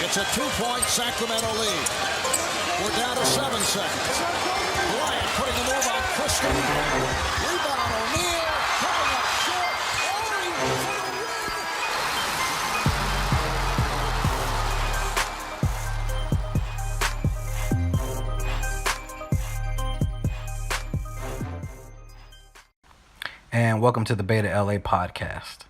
It's a 2-point Sacramento lead. We're down to 7 seconds. Bryant putting the move on Christie. Rebound O'Neal. Coming up short. Ori for the win. And welcome to the Beta LA podcast.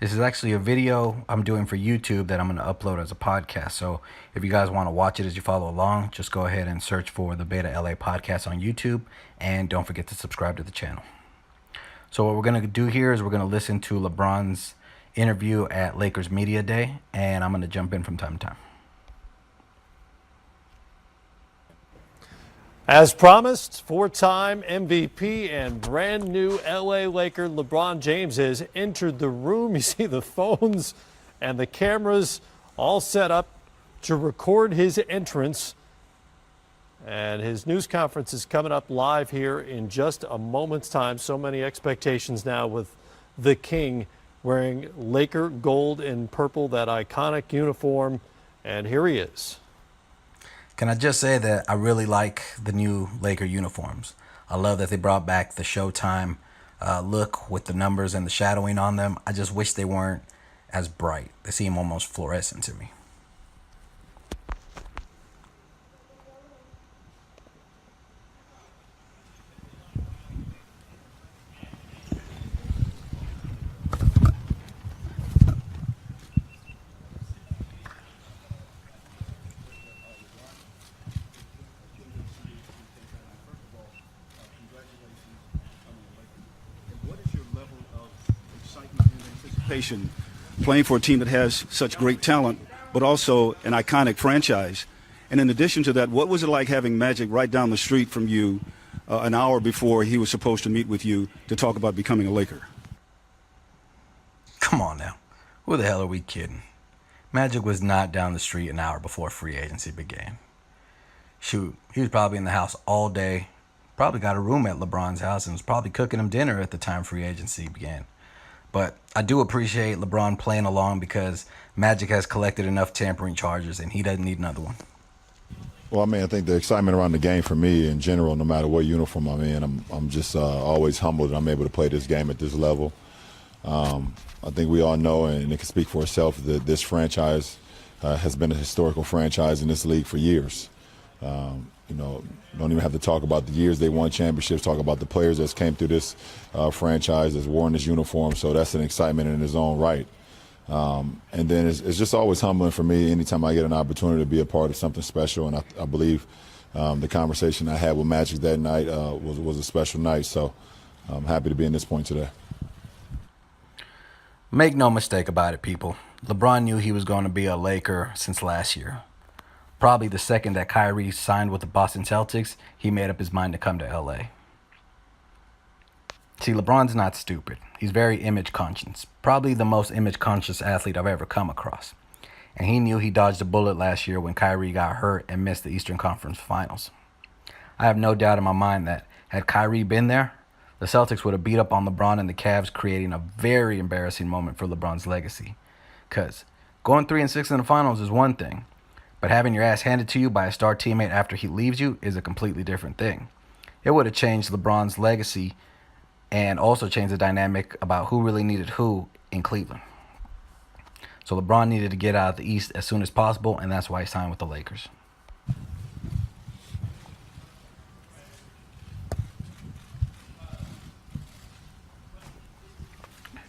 This is actually a video I'm doing for YouTube that I'm going to upload as a podcast. So if you guys want to watch it as you follow along, just go ahead and search for the Beta LA podcast on YouTube. And don't forget to subscribe to the channel. So what we're going to do here is we're going to listen to LeBron's interview at Lakers Media Day. And I'm going to jump in from time to time. As promised, four-time MVP and brand new LA Laker LeBron James has entered the room. You see the phones and the cameras all set up to record his entrance. And his news conference is coming up live here in just a moment's time. So many expectations now with the King wearing Laker gold and purple, that iconic uniform. And here he is. Can I just say that I really like the new Laker uniforms. I love that they brought back the Showtime look with the numbers and the shadowing on them. I just wish they weren't as bright. They seem almost fluorescent to me. Playing for a team that has such great talent, but also an iconic franchise. And in addition to that, what was it like having Magic right down the street from you an hour before he was supposed to meet with you to talk about becoming a Laker? Come on now. Who the hell are we kidding? Magic was not down the street an hour before free agency began. Shoot, he was probably in the house all day. Probably got a room at LeBron's house and was probably cooking him dinner at the time free agency began. But I do appreciate LeBron playing along because Magic has collected enough tampering charges and he doesn't need another one. Well, I mean, I think the excitement around the game for me in general, no matter what uniform I'm in, I'm just always humbled that I'm able to play this game at this level. I think we all know, and it can speak for itself, that this franchise has been a historical franchise in this league for years. You know, don't even have to talk about the years they won championships, talk about the players that came through this franchise, that's worn this uniform. So that's an excitement in its own right. And then it's just always humbling for me anytime I get an opportunity to be a part of something special. And I believe the conversation I had with Magic that night was a special night. So I'm happy to be in this point today. Make no mistake about it, people. LeBron knew he was going to be a Laker since last year. Probably the second that Kyrie signed with the Boston Celtics, he made up his mind to come to LA. See, LeBron's not stupid. He's very image conscious. Probably the most image conscious athlete I've ever come across. And he knew he dodged a bullet last year when Kyrie got hurt and missed the Eastern Conference Finals. I have no doubt in my mind that had Kyrie been there, the Celtics would have beat up on LeBron and the Cavs, creating a very embarrassing moment for LeBron's legacy. Because going 3-6 in the finals is one thing, but having your ass handed to you by a star teammate after he leaves you is a completely different thing. It would have changed LeBron's legacy and also changed the dynamic about who really needed who in Cleveland. So LeBron needed to get out of the East as soon as possible, and that's why he signed with the Lakers.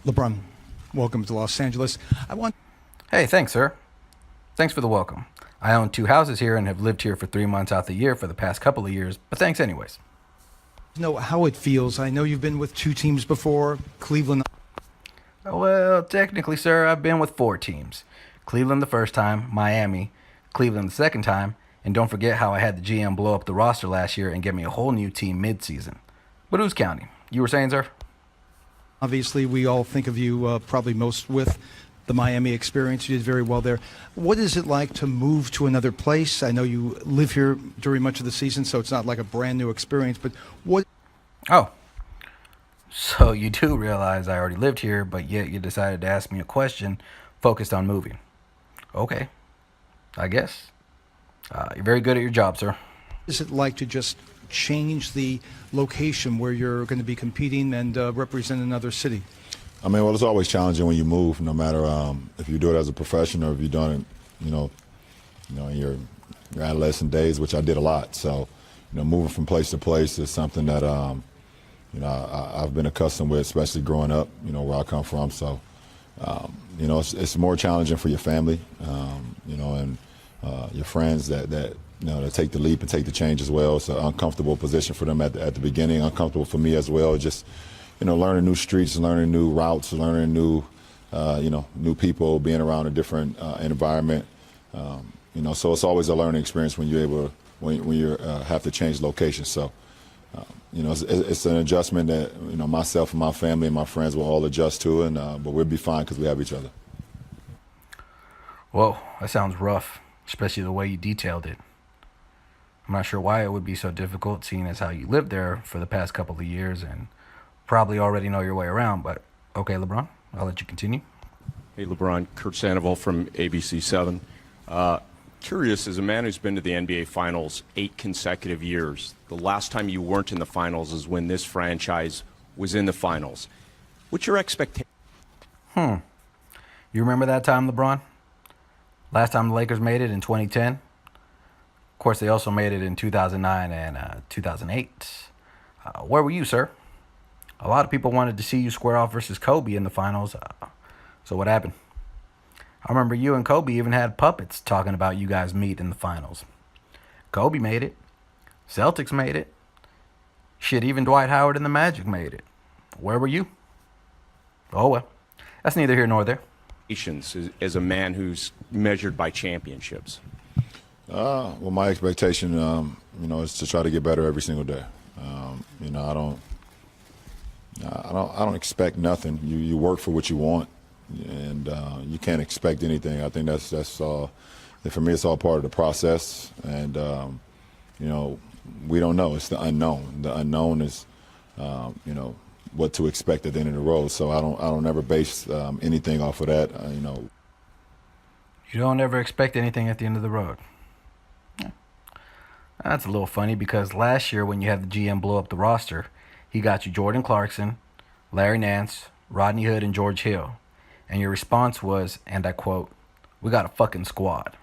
LeBron, welcome to Los Angeles. Hey, thanks, sir. Thanks for the welcome. I own 2 houses here and have lived here for 3 months out the year for the past couple of years, but thanks anyways. Know how it feels. I know you've been with 2 teams before, Cleveland. Well, technically, sir, I've been with 4 teams. Cleveland the first time, Miami, Cleveland the second time, and don't forget how I had the GM blow up the roster last year and get me a whole new team mid-season. But who's counting? You were saying, sir? Obviously, we all think of you probably most with the Miami experience. You did very well there. What is it like to move to another place? I know you live here during much of the season, so it's not like a brand new experience, but what? Oh, so you do realize I already lived here, but yet you decided to ask me a question focused on moving. Okay. I guess. You're very good at your job, sir. What is it like to just change the location where you're going to be competing and represent another city? I mean, well, it's always challenging when you move, no matter if you do it as a professional or if you've done it, in your adolescent days, which I did a lot. So, moving from place to place is something that, I've been accustomed with, especially growing up, where I come from. So, it's more challenging for your family, and your friends that take the leap and take the change as well. It's an uncomfortable position for them at the beginning, uncomfortable for me as well. Just, learning new streets, learning new routes, learning new, new people, being around a different environment. So it's always a learning experience when you're able, when you have to change locations. So, it's an adjustment that, myself and my family and my friends will all adjust to, but we'll be fine because we have each other. Whoa, that sounds rough, especially the way you detailed it. I'm not sure why it would be so difficult, seeing as how you lived there for the past couple of years and probably already know your way around, but okay, LeBron, I'll let you continue. Hey, LeBron, Kurt Sandoval from ABC7. Curious, as a man who's been to the NBA Finals 8 consecutive years, the last time you weren't in the Finals is when this franchise was in the Finals. What's your expectation? You remember that time, LeBron? Last time the Lakers made it in 2010? Of course, they also made it in 2009 and 2008. Where were you, sir? A lot of people wanted to see you square off versus Kobe in the finals. So what happened? I remember you and Kobe even had puppets talking about you guys meet in the finals. Kobe made it. Celtics made it. Shit, even Dwight Howard and the Magic made it. Where were you? Oh, well. That's neither here nor there. As a man who's measured by championships? Well, my expectation, is to try to get better every single day. I don't expect nothing. You work for what you want, and you can't expect anything. I think that's all. For me, it's all part of the process, and we don't know. It's the unknown. The unknown is, what to expect at the end of the road. So I don't ever base anything off of that. You don't ever expect anything at the end of the road. Yeah. That's a little funny because last year when you had the GM blow up the roster, he got you Jordan Clarkson, Larry Nance, Rodney Hood, and George Hill. And your response was, and I quote, "We got a fucking squad."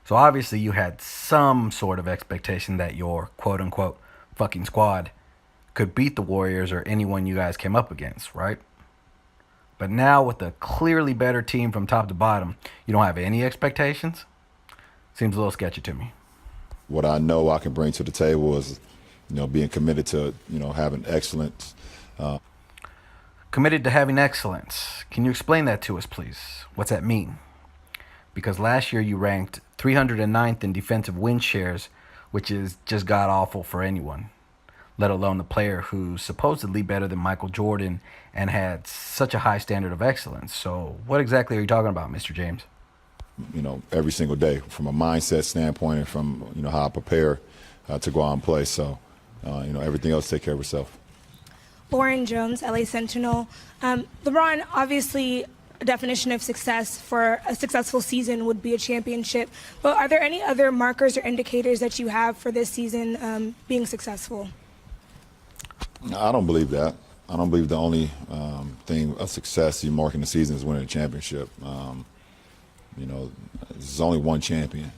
So obviously you had some sort of expectation that your quote-unquote fucking squad could beat the Warriors or anyone you guys came up against, right? But now with a clearly better team from top to bottom, you don't have any expectations? Seems a little sketchy to me. What I know I can bring to the table is, being committed to, having excellence. Committed to having excellence. Can you explain that to us, please? What's that mean? Because last year you ranked 309th in defensive win shares, which is just god-awful for anyone, let alone the player who's supposedly better than Michael Jordan and had such a high standard of excellence. So what exactly are you talking about, Mr. James? Every single day from a mindset standpoint and from, how I prepare to go out and play. So, everything else take care of itself. Lauren Jones, LA Sentinel. LeBron, obviously a definition of success for a successful season would be a championship. But are there any other markers or indicators that you have for this season being successful? I don't believe that. I don't believe the only thing of success you mark in the season is winning a championship. There's only one champion,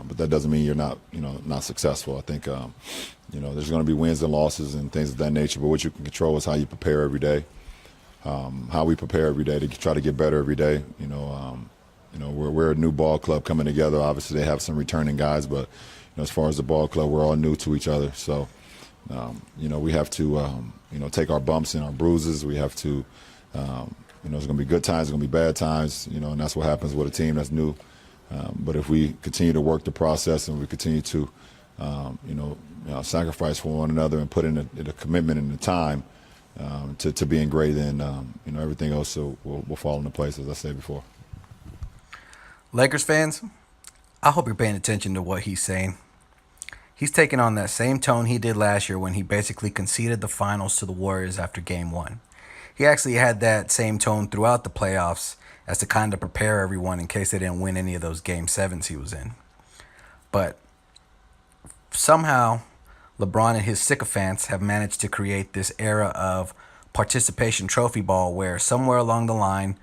but that doesn't mean you're not, not successful. I think, there's going to be wins and losses and things of that nature, but what you can control is how you prepare every day, how we prepare every day to try to get better every day. We're a new ball club coming together. Obviously, they have some returning guys, but as far as the ball club, we're all new to each other. So, we have to, take our bumps and our bruises. We have to, there's going to be good times, there's going to be bad times, and that's what happens with a team that's new. But if we continue to work the process and we continue to, sacrifice for one another and put in the commitment and the time to being great, then, everything else will fall into place, as I said before. Lakers fans, I hope you're paying attention to what he's saying. He's taking on that same tone he did last year when he basically conceded the finals to the Warriors after Game 1. He actually had that same tone throughout the playoffs as to kind of prepare everyone in case they didn't win any of those Game 7s he was in. But somehow, LeBron and his sycophants have managed to create this era of participation trophy ball where somewhere along the line,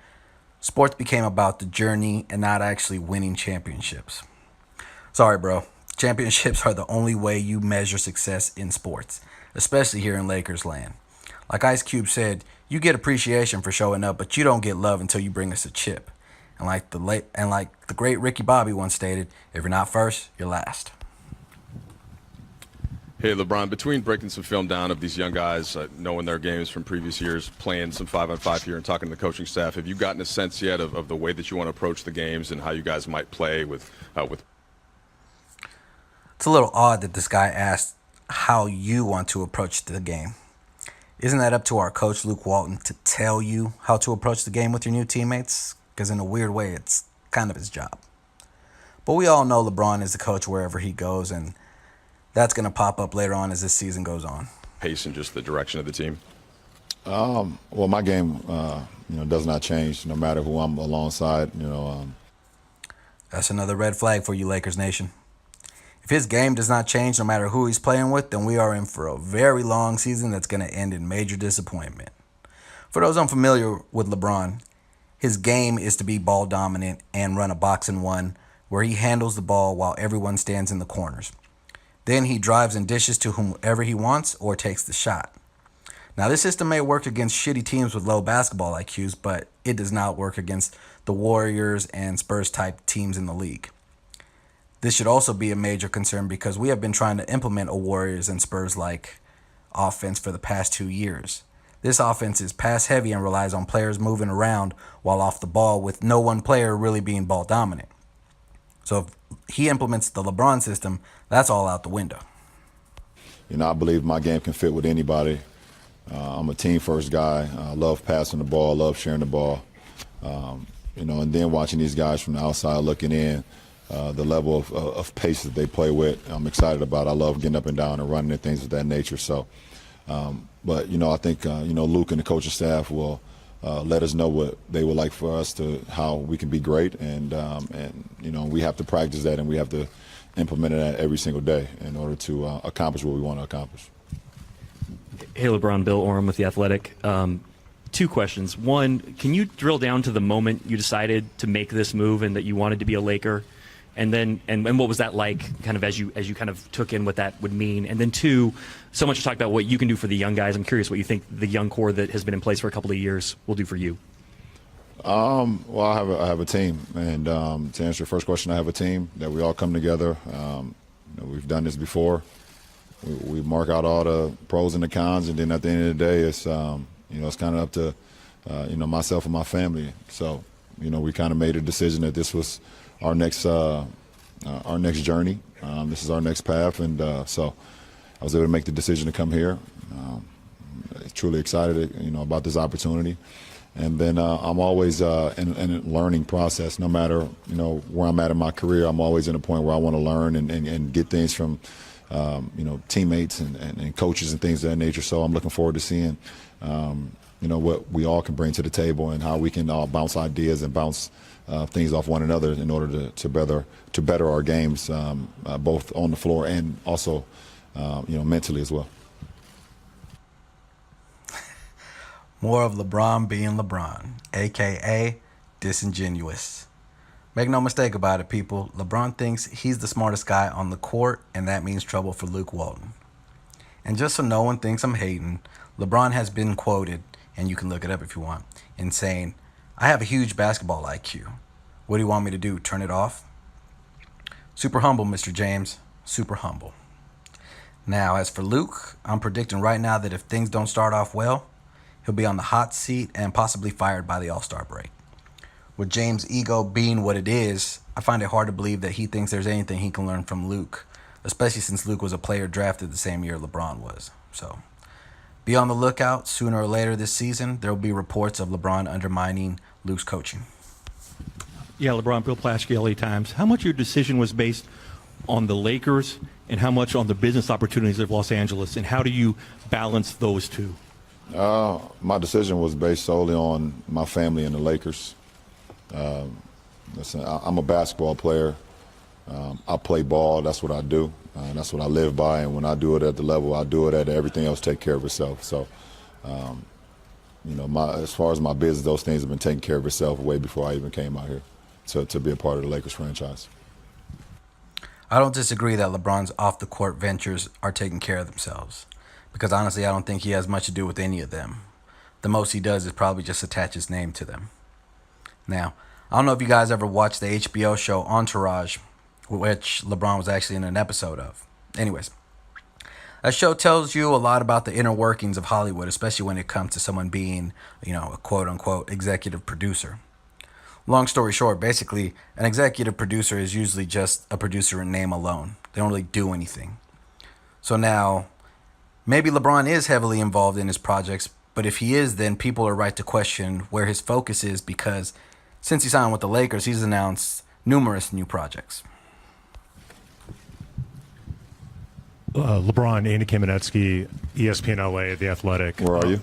sports became about the journey and not actually winning championships. Sorry, bro. Championships are the only way you measure success in sports, especially here in Lakers land. Like Ice Cube said, you get appreciation for showing up, but you don't get love until you bring us a chip. And like the great Ricky Bobby once stated, if you're not first, you're last. Hey, LeBron, between breaking some film down of these young guys, knowing their games from previous years, playing some 5-on-5 here and talking to the coaching staff, have you gotten a sense yet of the way that you want to approach the games and how you guys might play with? It's a little odd that this guy asked how you want to approach the game. Isn't that up to our coach, Luke Walton, to tell you how to approach the game with your new teammates? Because in a weird way, it's kind of his job. But we all know LeBron is the coach wherever he goes, and that's going to pop up later on as this season goes on. Pace and just the direction of the team? Well, my game, does not change no matter who I'm alongside. That's another red flag for you, Lakers Nation. If his game does not change no matter who he's playing with, then we are in for a very long season that's going to end in major disappointment. For those unfamiliar with LeBron, his game is to be ball dominant and run a box and one where he handles the ball while everyone stands in the corners. Then he drives and dishes to whomever he wants or takes the shot. Now, this system may work against shitty teams with low basketball IQs, but it does not work against the Warriors and Spurs-type teams in the league. This should also be a major concern because we have been trying to implement a Warriors and Spurs-like offense for the past 2 years. This offense is pass-heavy and relies on players moving around while off the ball with no one player really being ball dominant. So if he implements the LeBron system, that's all out the window. I believe my game can fit with anybody. I'm a team-first guy. I love passing the ball, love sharing the ball. And then watching these guys from the outside looking in, the level of pace that they play with, I'm excited about. I love getting up and down and running and things of that nature. So, but I think Luke and the coaching staff will let us know what they would like for us to, how we can be great, and we have to practice that and we have to implement that every single day in order to accomplish what we want to accomplish. Hey, LeBron, Bill Oram with The Athletic. 2 questions. One, can you drill down to the moment you decided to make this move and that you wanted to be a Laker? And then, and what was that like, kind of as you kind of took in what that would mean? And then 2, so much to talk about what you can do for the young guys. I'm curious what you think the young core that has been in place for a couple of years will do for you. Well, I have a team, and to answer your first question, I have a team that we all come together. We've done this before. We mark out all the pros and the cons, and then at the end of the day, it's it's kind of up to myself and my family. So we kind of made a decision that this was our next journey. This is our next path, and so I was able to make the decision to come here. Truly excited, about this opportunity. And then I'm always in a learning process. No matter where I'm at in my career, I'm always in a point where I want to learn and get things from teammates and coaches and things of that nature. So I'm looking forward to seeing what we all can bring to the table and how we can all bounce ideas and bounce things off one another in order to better our games, both on the floor and also mentally as well. More of LeBron being LeBron, a.k.a. disingenuous. Make no mistake about it, people. LeBron thinks he's the smartest guy on the court, and that means trouble for Luke Walton. And just so no one thinks I'm hating, LeBron has been quoted, and you can look it up if you want, in saying, "I have a huge basketball IQ. What do you want me to do, turn it off?" Super humble, Mr. James. Super humble. Now, as for Luke, I'm predicting right now that if things don't start off well, he'll be on the hot seat and possibly fired by the All-Star break. With James' ego being what it is, I find it hard to believe that he thinks there's anything he can learn from Luke, especially since Luke was a player drafted the same year LeBron was. So, be on the lookout. Sooner or later this season, there will be reports of LeBron undermining Luke's coaching. Yeah, LeBron, Bill Plaschke, LA Times. How much of your decision was based on the Lakers and how much on the business opportunities of Los Angeles, and how do you balance those two? My decision was based solely on my family and the Lakers. Listen, I'm a basketball player. I play ball. That's what I do. That's what I live by. And when I do it at the level I do it at, everything else take care of itself. So, as far as my business, those things have been taking care of itself way before I even came out here to be a part of the Lakers franchise. I don't disagree that LeBron's off-the-court ventures are taking care of themselves, because honestly, I don't think he has much to do with any of them. The most he does is probably just attach his name to them. Now, I don't know if you guys ever watched the HBO show Entourage, which LeBron was actually in an episode of. Anyways, that show tells you a lot about the inner workings of Hollywood, especially when it comes to someone being, a quote-unquote executive producer. Long story short, basically, an executive producer is usually just a producer in name alone. They don't really do anything. So now, maybe LeBron is heavily involved in his projects, but if he is, then people are right to question where his focus is, because since he signed with the Lakers, he's announced numerous new projects. LeBron, Andy Kamenetsky, ESPN LA, The Athletic. Where are you?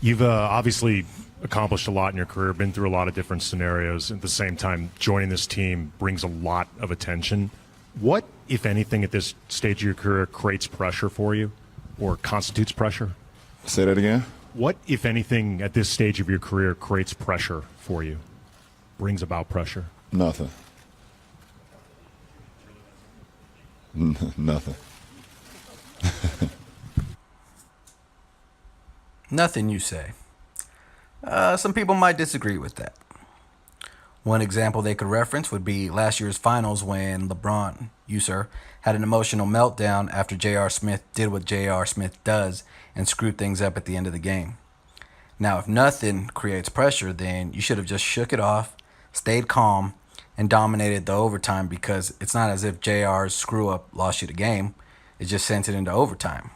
You've obviously accomplished a lot in your career, been through a lot of different scenarios. At the same time, joining this team brings a lot of attention. What, if anything, at this stage of your career creates pressure for you or constitutes pressure? Say that again? What, if anything, at this stage of your career creates pressure for you, brings about pressure? Nothing. Nothing. Nothing, you say. Some people might disagree with that. One example they could reference would be last year's finals when LeBron, you sir, had an emotional meltdown after J.R. Smith did what J.R. Smith does and screwed things up at the end of the game. Now, if nothing creates pressure, then you should have just shook it off, stayed calm, and dominated the overtime, because it's not as if JR's screw-up lost you the game. It just sent it into overtime.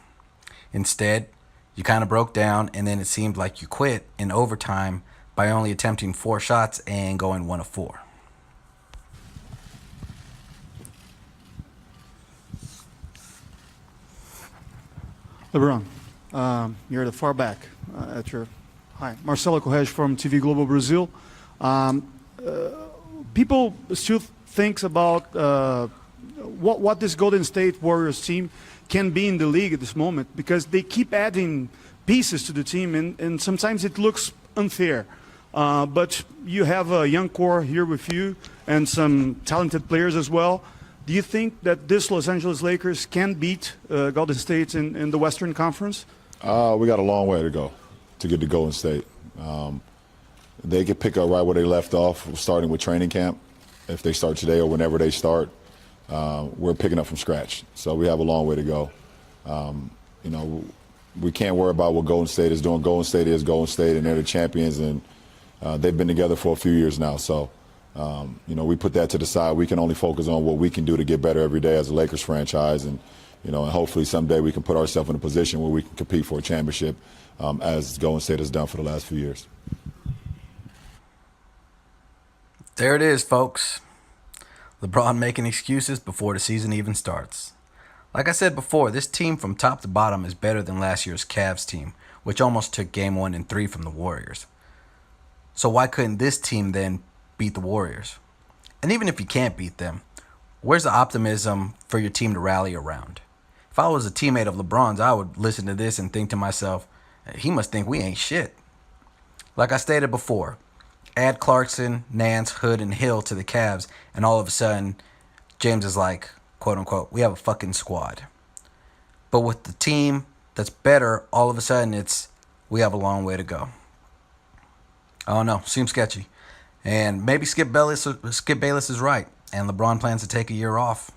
Instead, you kind of broke down, and then it seemed like you quit in overtime by only attempting 4 shots and going 1 of 4. LeBron, you're the far back at your... Hi, Marcelo Correge from TV Globo Brazil. People still think about what this Golden State Warriors team can be in the league at this moment, because they keep adding pieces to the team, and sometimes it looks unfair. But you have a young core here with you and some talented players as well. Do you think that this Los Angeles Lakers can beat Golden State in the Western Conference? We got a long way to go to get to Golden State. They could pick up right where they left off, starting with training camp. If they start today or whenever they start, we're picking up from scratch. So we have a long way to go. We can't worry about what Golden State is doing. Golden State is Golden State, and they're the champions, and they've been together for a few years now. So, we put that to the side. We can only focus on what we can do to get better every day as a Lakers franchise, and hopefully someday we can put ourselves in a position where we can compete for a championship, as Golden State has done for the last few years. There it is, folks. LeBron making excuses before the season even starts. Like I said before, this team from top to bottom is better than last year's Cavs team, which almost took Game 1 and 3 from the Warriors. So why couldn't this team then beat the Warriors? And even if you can't beat them, where's the optimism for your team to rally around? If I was a teammate of LeBron's, I would listen to this and think to myself, he must think we ain't shit. Like I stated before, add Clarkson, Nance, Hood, and Hill to the Cavs, and all of a sudden, James is like, quote unquote, we have a fucking squad. But with the team that's better, all of a sudden it's, we have a long way to go. I don't know, seems sketchy. And maybe Skip Bayless is right, and LeBron plans to take a year off.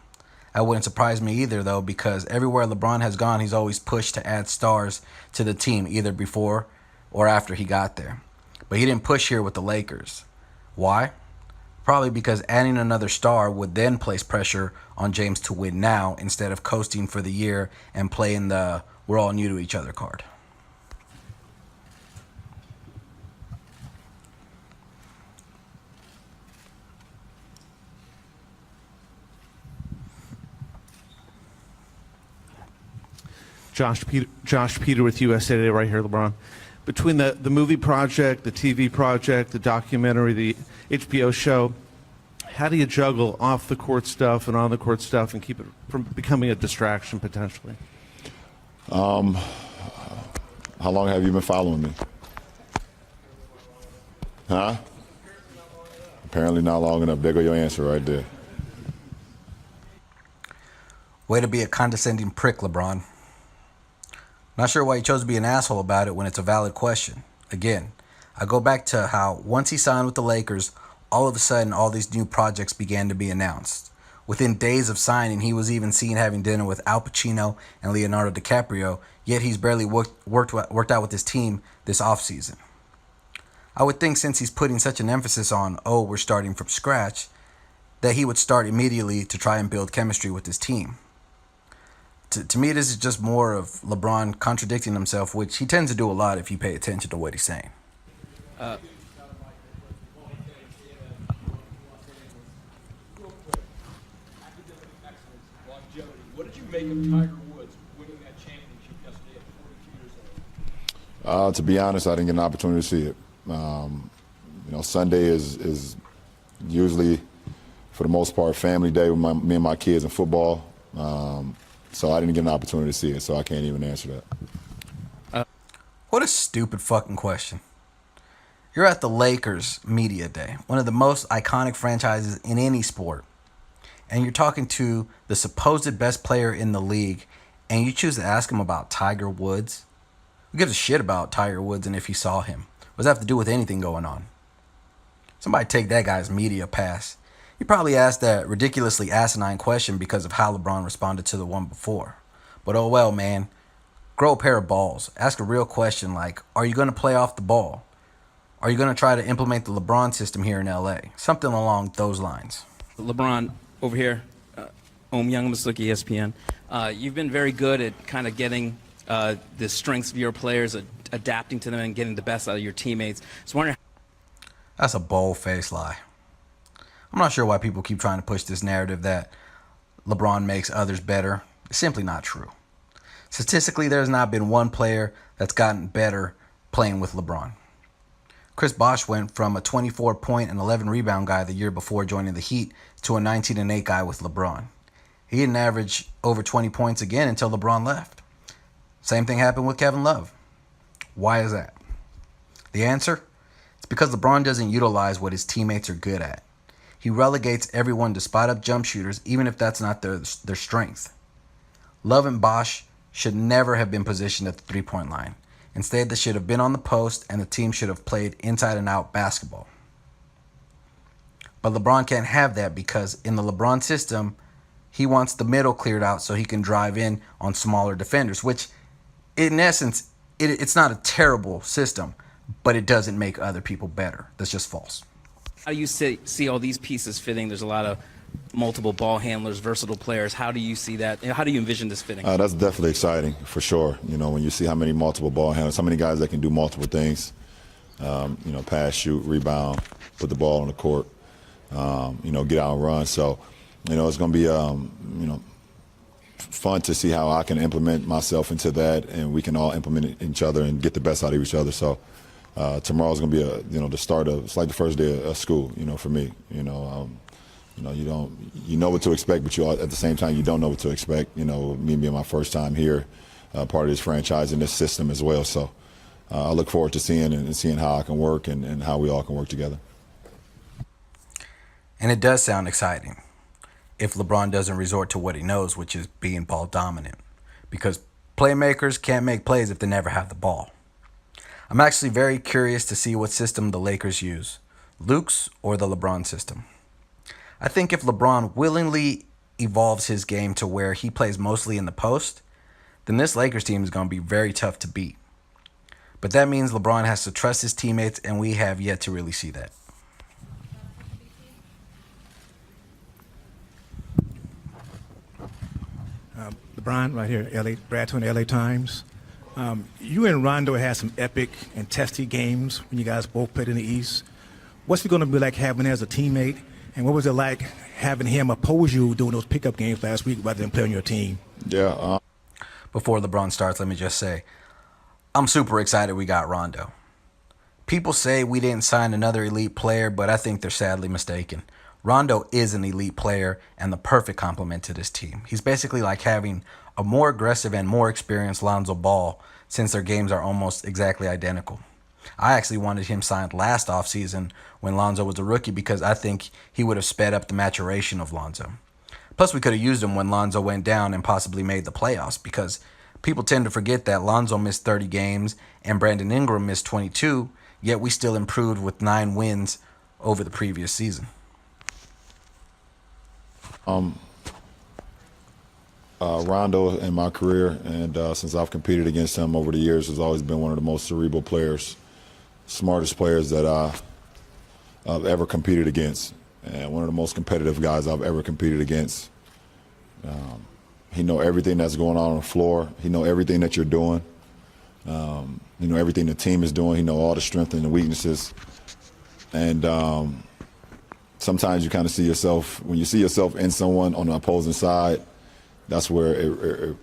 That wouldn't surprise me either, though, because everywhere LeBron has gone, he's always pushed to add stars to the team, either before or after he got there. But he didn't push here with the Lakers. Why? Probably because adding another star would then place pressure on James to win now instead of coasting for the year and playing the we're all new to each other card. Josh Peter with USA Today right here, LeBron. between the movie project, the TV project, the documentary, the HBO show, how do you juggle off the court stuff and on the court stuff and keep it from becoming a distraction potentially? How long have you been following me? Huh? Apparently not long enough. There go your answer right there. Way to be a condescending prick, LeBron. Not sure why you chose to be an asshole about it when it's a valid question. Again, I go back to how once he signed with the Lakers, all of a sudden all these new projects began to be announced. Within days of signing, he was even seen having dinner with Al Pacino and Leonardo DiCaprio, yet he's barely worked out with his team this offseason. I would think since he's putting such an emphasis on, oh, we're starting from scratch, that he would start immediately to try and build chemistry with his team. To me, this is just more of LeBron contradicting himself, which he tends to do a lot if you pay attention to what he's saying. What did you make of Tiger Woods winning that championship yesterday at 42 years old? To be honest, I didn't get an opportunity to see it. Sunday is usually, for the most part, family day with me and my kids and football. So I didn't get an opportunity to see it, so I can't even answer that. What a stupid fucking question. You're at the Lakers Media Day, one of the most iconic franchises in any sport, and you're talking to the supposed best player in the league, and you choose to ask him about Tiger Woods? Who gives a shit about Tiger Woods and if he saw him? What does that have to do with anything going on? Somebody take that guy's media pass. He probably asked that ridiculously asinine question because of how LeBron responded to the one before. But oh well, man. Grow a pair of balls. Ask a real question like, are you going to play off the ball? Are you going to try to implement the LeBron system here in LA? Something along those lines. LeBron, over here, Young Masuki, ESPN. You've been very good at kind of getting the strengths of your players, adapting to them and getting the best out of your teammates. So wondering. That's a bold-faced lie. I'm not sure why people keep trying to push this narrative that LeBron makes others better. It's simply not true. Statistically, there's not been one player that's gotten better playing with LeBron. Chris Bosh went from a 24-point and 11-rebound guy the year before joining the Heat to a 19-8 guy with LeBron. He didn't average over 20 points again until LeBron left. Same thing happened with Kevin Love. Why is that? The answer? It's because LeBron doesn't utilize what his teammates are good at. He relegates everyone to spot-up jump shooters, even if that's not their strength. Love and Bosh should never have been positioned at the three-point line. Instead, they should have been on the post, and the team should have played inside-and-out basketball. But LeBron can't have that because in the LeBron system, he wants the middle cleared out so he can drive in on smaller defenders, which, in essence, it's not a terrible system, but it doesn't make other people better. That's just false. How do you see all these pieces fitting? There's a lot of multiple ball handlers, versatile players. How do you see that? How do you envision this fitting? That's definitely exciting, for sure. When you see how many multiple ball handlers, how many guys that can do multiple things, pass, shoot, rebound, put the ball on the court, get out and run. So, it's going to be, fun to see how I can implement myself into that, and we can all implement each other and get the best out of each other. So tomorrow's going to be the start of, it's like the first day of school, for me. You know what to expect, but at the same time you don't know what to expect. Me being my first time here, part of this franchise and this system as well. So I look forward to seeing how I can work and how we all can work together. And it does sound exciting if LeBron doesn't resort to what he knows, which is being ball dominant, because playmakers can't make plays if they never have the ball. I'm actually very curious to see what system the Lakers use, Luke's or the LeBron system. I think if LeBron willingly evolves his game to where he plays mostly in the post, then this Lakers team is going to be very tough to beat. But that means LeBron has to trust his teammates, and we have yet to really see that. LeBron, right here, Brad Twin, LA Times. You and Rondo had some epic and testy games when you guys both played in the East. What's it going to be like having him as a teammate? And what was it like having him oppose you doing those pickup games last week rather than play on your team? Yeah. Before LeBron starts, let me just say, I'm super excited we got Rondo. People say we didn't sign another elite player, but I think they're sadly mistaken. Rondo is an elite player and the perfect complement to this team. He's basically like having a more aggressive and more experienced Lonzo Ball, since their games are almost exactly identical. I actually wanted him signed last offseason when Lonzo was a rookie because I think he would have sped up the maturation of Lonzo. Plus, we could have used him when Lonzo went down and possibly made the playoffs, because people tend to forget that Lonzo missed 30 games and Brandon Ingram missed 22, yet we still improved with 9 wins over the previous season. Rondo in my career, and since I've competed against him over the years, has always been one of the most cerebral players, smartest players that I've ever competed against, and one of the most competitive guys I've ever competed against. He know everything that's going on the floor. He know everything that you're doing. He know everything the team is doing. He know all the strengths and the weaknesses. And sometimes you kind of see yourself, when you see yourself in someone on the opposing side, that's where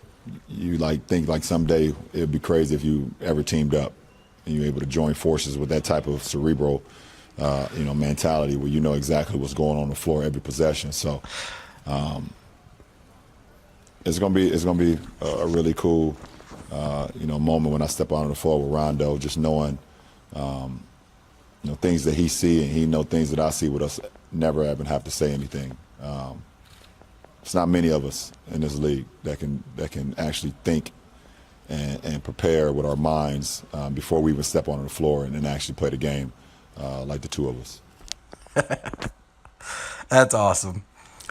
you like think like someday it'd be crazy if you ever teamed up and you're able to join forces with that type of cerebral, mentality where you know exactly what's going on the floor every possession. So it's gonna be a really cool, moment when I step onto the floor with Rondo, just knowing, things that he see and he know things that I see with us never even have to say anything. It's not many of us in this league that can actually think and prepare with our minds before we even step onto the floor and then actually play the game like the two of us. That's awesome.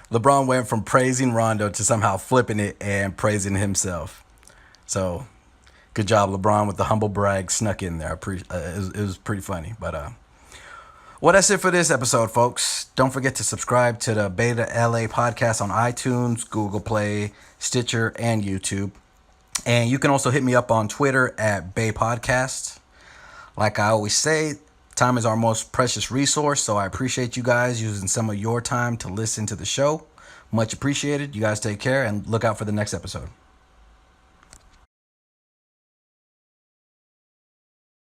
LeBron went from praising Rondo to somehow flipping it and praising himself. So, good job, LeBron, with the humble brag snuck in there. It was pretty funny. But well, that's it for this episode, folks. Don't forget to subscribe to the Beta LA podcast on iTunes, Google Play, Stitcher, and YouTube. And you can also hit me up on Twitter at Bay Podcast. Like I always say, time is our most precious resource, so I appreciate you guys using some of your time to listen to the show. Much appreciated. You guys take care and look out for the next episode.